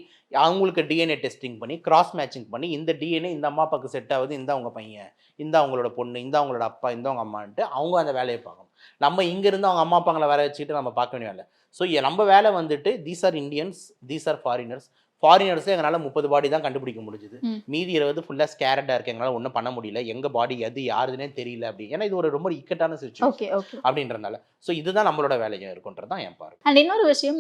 அவங்களுக்கு டிஎன்ஏ டெஸ்டிங் பண்ணி கிராஸ் மேட்சிங் பண்ணி இந்த டிஎன்ஏ இந்த அம்மா அப்பாவுக்கு செட் ஆகுது, இந்த அவங்க பையன், இந்த அவங்களோட பொண்ணு, இந்த அவங்களோட அப்பா, இந்த அவங்க அம்மான்ட்டு அவங்க அந்த வேலையை பார்க்கணும். நம்ம இங்கேருந்து அவங்க அம்மா அப்பாங்களை வேலை வச்சுக்கிட்டு நம்ம பார்க்க வேண்டிய வேலை. ஸோ நம்ம வேலை வந்துட்டு these are Indians, these are foreigners. ஃபாரினர்ஸே எங்களால் 30 பாடி தான் கண்டுபிடிக்க முடிஞ்சுது. மீதி 20 ஃபுல்லாக ஸ்கேரடாக இருக்குது, எங்களால் ஒன்றும் பண்ண முடியல, எங்கள் பாடி எது யாருதுன்னே தெரியல அப்படி. ஏன்னா இது ஒரு ரொம்ப இக்கட்டான சிச்சுவேஷன் அப்படின்றதுனால. ஸோ இதுதான் நம்மளோட வேலையாக இருக்குன்றது தான் என் பார்வை. அண்ட் இன்னொரு விஷயம்,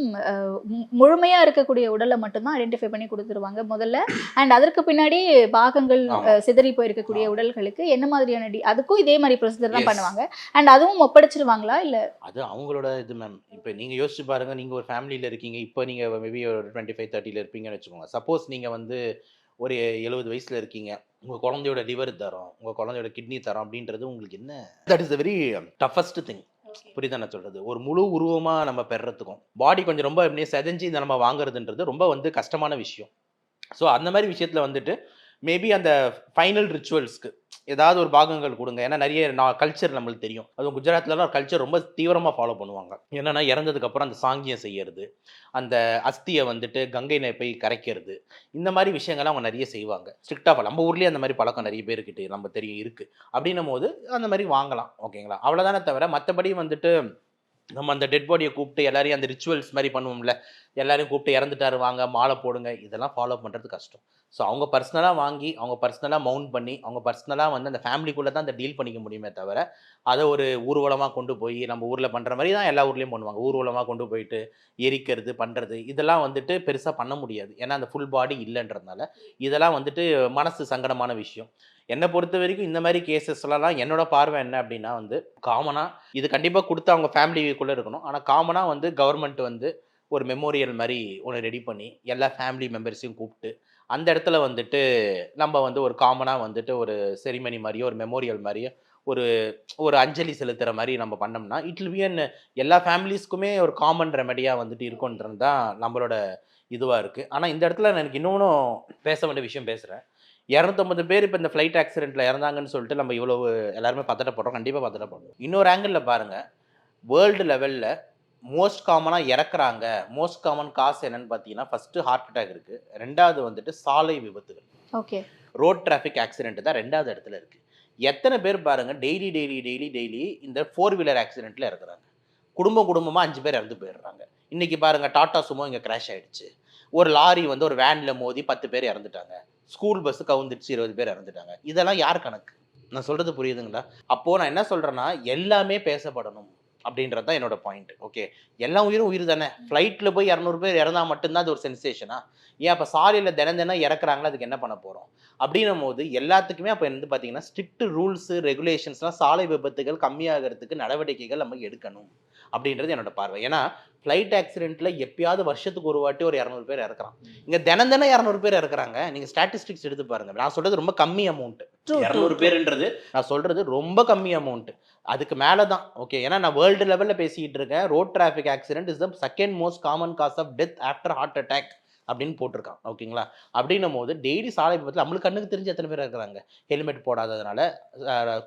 முழுமையாக இருக்கக்கூடிய உடலை மட்டும்தான் ஐடென்டிஃபை பண்ணி கொடுத்துருவாங்க முதல்ல. அண்ட் அதற்கு பின்னாடி பாகங்கள் சிதறி போயிருக்கக்கூடிய உடல்களுக்கு என்ன மாதிரியான அதுக்கும் இதே மாதிரி ப்ரொசீஜர் தான் பண்ணுவாங்க. அண்ட் அதுவும் ஒப்படைச்சிருவாங்களா இல்லை? அது அவங்களோட இது மேம். இப்போ நீங்கள் யோசிச்சு பாருங்கள், நீங்கள் ஒரு ஃபேமிலியில் இருக்கீங்க, இப்போ நீங்கள் மேபி ஒரு 25-30 இருப்பீங்கன்னு வச்சுக்கோங்க. சப்போஸ் நீங்கள் வந்து ஒரு 70 வயசில் இருக்கீங்க, உங்கள் குழந்தையோட லிவர் தரோம், உங்கள் குழந்தையோட கிட்னி தரோம் அப்படின்றது உங்களுக்கு என்ன? That is the very toughest thing. புரியுதா நான் சொல்கிறது? ஒரு முழு உருவமாக நம்ம பெறுறதுக்கும் பாடி கொஞ்சம் ரொம்ப எப்படியே செதஞ்சு இதை நம்ம வாங்குறதுன்றது ரொம்ப வந்து கஷ்டமான விஷயம். ஸோ அந்த மாதிரி விஷயத்தில் வந்துட்டு மேபி அந்த ஃபைனல் ரிச்சுவல்ஸ்க்கு ஏதாவது ஒரு பாகங்கள் கொடுங்க. ஏன்னா நிறைய கல்ச்சர் நம்மளுக்கு தெரியும். அதுவும் குஜராத்லலாம் ஒரு கல்ச்சர் ரொம்ப தீவிரமாக ஃபாலோ பண்ணுவாங்க. என்னென்னா இறந்ததுக்கப்புறம் அந்த சாங்கியம் செய்யறது, அந்த அஸ்தியை வந்துட்டு கங்கையில் போய் கரைக்கிறது, இந்த மாதிரி விஷயங்கள்லாம் அவங்க நிறைய செய்வாங்க. ஸ்ட்ரிக்டாக நம்ம ஊர்லேயே அந்த மாதிரி பழக்கம் நிறைய பேருக்கிட்ட நம்ம தெரியும் இருக்குது. அப்படின்னும் போது அந்த மாதிரி வாங்கலாம். ஓகேங்களா? அவ்வளோதானே தவிர மற்றபடி வந்துட்டு நம்ம அந்த டெட் பாடியை கூப்பிட்டு எல்லாரையும் அந்த ரிச்சுவல்ஸ் மாதிரி பண்ணுவோம்ல, எல்லாரையும் கூப்பிட்டு இறந்துட்டாரு வாங்க மாலை போடுங்க, இதெல்லாம் ஃபாலோ பண்ணுறது கஷ்டம். ஸோ அவங்க பர்சனலாக வாங்கி அவங்க பர்சனலாக மவுண்ட் பண்ணி அவங்க பர்சனலாக வந்து அந்த ஃபேமிலிக்குள்ளே தான் அந்த டீல் பண்ணிக்க முடியுமே தவிர அதை ஒரு ஊர்வலமாக கொண்டு போய் நம்ம ஊரில் பண்ணுற மாதிரி தான் எல்லா ஊர்லேயும் பண்ணுவாங்க. ஊர்வலமாக கொண்டு போயிட்டு எரிக்கிறது பண்ணுறது இதெல்லாம் வந்துட்டு பெருசாக பண்ண முடியாது. ஏன்னா அந்த ஃபுல் பாடி இல்லைன்றதுனால இதெல்லாம் வந்துட்டு மனசு சங்கடமான விஷயம். என்னை பொறுத்த வரைக்கும் இந்த மாதிரி கேசஸ்லாம் என்னோட பார்வை என்ன அப்படின்னா வந்து காமனாக இது கண்டிப்பாக கொடுத்து அவங்க ஃபேமிலிக்குள்ளே இருக்கணும். ஆனால் காமனாக வந்து கவர்மெண்ட் வந்து ஒரு மெமோரியல் மாதிரி ஒன்று ரெடி பண்ணி எல்லா ஃபேமிலி மெம்பர்ஸையும் கூப்பிட்டு அந்த இடத்துல வந்துட்டு நம்ம வந்து ஒரு காமனாக வந்துட்டு ஒரு செரிமனி மாதிரியோ ஒரு மெமோரியல் மாதிரியோ ஒரு ஒரு அஞ்சலி செலுத்துகிற மாதிரி நம்ம பண்ணோம்னா இட் வில் பி அன் எல்லா ஃபேமிலிஸ்க்குமே ஒரு காமன் ரெமெடியாக வந்துட்டு இருக்குன்றது தான் நம்மளோட இதுவாக இருக்குது. ஆனால் இந்த இடத்துல எனக்கு இன்னொன்றும் பேச வேண்டிய விஷயம் பேசுகிறேன். 250 பேர் இப்போ இந்த ஃப்ளைட் ஆக்சிடென்ட்டில் இறந்தாங்கன்னு சொல்லிட்டு நம்ம இவ்வளவு எல்லாருமே பதட்டப்படுறோம். கண்டிப்பாக பதட்டப்படுறோம். இன்னொரு ஆங்கிளில் பாருங்கள், வேர்ல்டு லெவலில் மோஸ்ட் காமனாக இறக்குறாங்க. மோஸ்ட் காமன் காசு என்னன்னு பார்த்தீங்கன்னா ஃபஸ்ட்டு ஹார்ட் அட்டாக் இருக்குது, ரெண்டாவது வந்துட்டு சாலை விபத்துகள், ஓகே, ரோட் டிராஃபிக் ஆக்சிடென்ட் தான் ரெண்டாவது இடத்துல இருக்குது. எத்தனை பேர் பாருங்கள் டெய்லி இந்த 4 வீலர் ஆக்சிடென்ட்டில் இறக்குறாங்க. குடும்பமாக 5 பேர் இறந்து போயிடுறாங்க. இன்றைக்கி பாருங்கள் டாட்டா சுமோ இங்கே கிராஷ் ஆகிடுச்சு. ஒரு லாரி வந்து ஒரு வேனில் மோதி 10 பேர் இறந்துட்டாங்க. ஸ்கூல் பஸ்ஸு கவுந்துடுச்சு 20 பேர் இறந்துட்டாங்க. இதெல்லாம் யார் கணக்கு? நான் சொல்கிறது புரியுதுங்களா? அப்போது நான் என்ன சொல்கிறேன்னா எல்லாமே பேசப்படணும் அப்படின்றது தான் என்னோட பாயிண்ட். ஓகே, எல்லா உயிரும் உயிர் தானே. ஃப்ளைட்டில் போய் 200 பேர் இறந்தால் மட்டும்தான் அது ஒரு சென்சேஷனா? ஏன் அப்போ சாலையில் தினம் இறக்குறாங்களா? அதுக்கு என்ன பண்ண போகிறோம்? அப்படின்னும் போது எல்லாத்துக்குமே அப்போ வந்து பார்த்தீங்கன்னா ஸ்ட்ரிக்ட் ரூல்ஸு ரெகுலேஷன்ஸ்லாம் சாலை விபத்துகள் கம்மியாகிறதுக்கு நடவடிக்கைகள் நம்ம எடுக்கணும் அப்படின்றது என்னோட பார்வை. ஏன்னா ஃப்ளைட் ஆக்சிடென்ட்டில் எப்பயாவது வருஷத்துக்கு ஒரு வாட்டி ஒரு 200 பேர் இறக்குறான். இங்கே தினம் 200 பேர் இறக்குறாங்க. நீங்கள் ஸ்டாட்டிஸ்டிக்ஸ் எடுத்து பாருங்கள். நான் சொல்கிறது ரொம்ப கம்மி அமௌண்ட்டு. 200 பேருன்றது நான் சொல்கிறது ரொம்ப கம்மி அமௌண்ட்டு. அதுக்கு மேலே தான். ஓகே, ஏன்னா நான் வேர்ல்டு லெவலில் பேசிக்கிட்டு இருக்கேன். Road traffic accident is the second most common cause of death after heart attack அப்படின்னு போட்டிருக்கான். ஓகேங்களா? அப்படின்னும் போது டெய்லி சாலை விபத்தில் நம்மளுக்கு கண்ணுக்கு தெரிஞ்சு எத்தனை பேர் இருக்கிறாங்க ஹெல்மெட் போடாததுனால,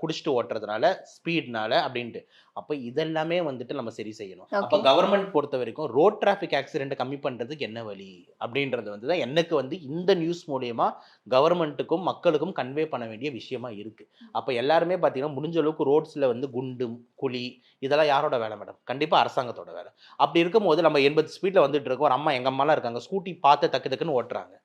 குடிச்சிட்டு ஓட்டுறதுனால, ஸ்பீட்னால அப்படின்ட்டு. அப்போ இதெல்லாமே வந்துட்டு நம்ம சரி செய்யணும். அப்போ கவர்மெண்ட் பொறுத்த வரைக்கும் ரோட் டிராஃபிக் ஆக்சிடென்ட் கம்மி பண்ணுறதுக்கு என்ன வழி அப்படின்றது வந்து தான் எனக்கு வந்து இந்த நியூஸ் மூலயமா கவர்மெண்ட்டுக்கும் மக்களுக்கும் கன்வே பண்ண வேண்டிய விஷயமா இருக்குது. அப்போ எல்லாருமே பார்த்தீங்கன்னா முடிஞ்ச அளவுக்கு ரோட்ஸில் வந்து குண்டு குழி இதெல்லாம் யாரோட வேலை மேடம்? கண்டிப்பாக அரசாங்கத்தோட வேலை. அப்படி இருக்கும்போது நம்ம 80 ஸ்பீடில் வந்துட்டு இருக்கோம். ஒரு அம்மா எங்கள் அம்மாலாம் இருக்காங்க, ஸ்கூட்டி பார்த்து டக்குன்னு ஓட்டுறாங்க.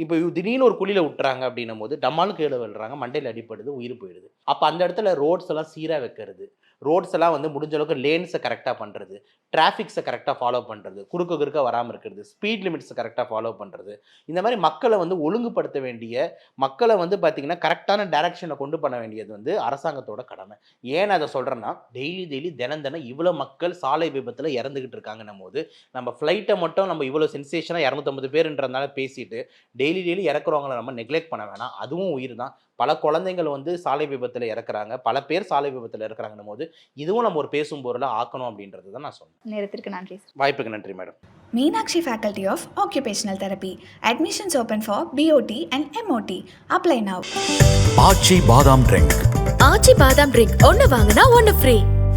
இப்போ திடீர்னு ஒரு குழியில் விட்டுறாங்க அப்படின்னும் போது டம்மாலும் கீழே விழுறாங்க, மண்டையில் அடிப்படுது, உயிர் போயிடுது. அப்போ அந்த இடத்துல ரோட்ஸ் எல்லாம் சீராக வைக்கிறது, ரோட்ஸ் எல்லாம் வந்து முடிஞ்ச அளவுக்கு லேன்ஸை கரெக்டாக பண்ணுறது, டிராஃபிக்ஸை கரெக்டாக ஃபாலோ பண்ணுறது, குறுக்க வராமல் இருக்கிறது, ஸ்பீட் லிமிட்ஸை கரெக்டாக ஃபாலோ பண்ணுறது, இந்த மாதிரி மக்களை வந்து ஒழுங்குபடுத்த வேண்டிய, மக்களை வந்து பார்த்திங்கன்னா கரெக்டான டைரக்ஷனை கொண்டு பண்ண வேண்டியது வந்து அரசாங்கத்தோட கடமை. ஏன் அதை சொல்கிறேன்னா டெய்லி தினம் இவ்வளோ மக்கள் சாலை விபத்தில் இறந்துக்கிட்டு இருக்காங்கன்னும் போது நம்ம ஃப்ளைட்டை மட்டும் நம்ம இவ்வளோ சென்சேஷனாக 250 பேருன்றதுனால பேசிட்டு டெய்லி இறக்குறவங்களை நம்ம நெக்லெக்ட் பண்ண வேணாம். அதுவும் உயிர் தான். பல குழந்தைகள் வந்து சாலை விபத்தில் இறக்குறாங்க, பல பேர் சாலை விபத்தில் இறக்குறாங்கன்னும் போது இதுவும் நம்ம ஒரு பேசும் பொருளாக ஆக்கணும் அப்படின்றது தான் நான் சொன்னேன். நேரத்திற்கு நன்றி. வாய்ப்புக்கு நன்றி madam. Meenakshi Faculty of Occupational Therapy. Admissions open for BOT and MOT. Apply now. ஆச்சி பாதாம் ட்ரிங்க். ஆச்சி பாதாம் ட்ரிங்க் ஒன்று வாங்கினா ஒன்று ஃப்ரீ.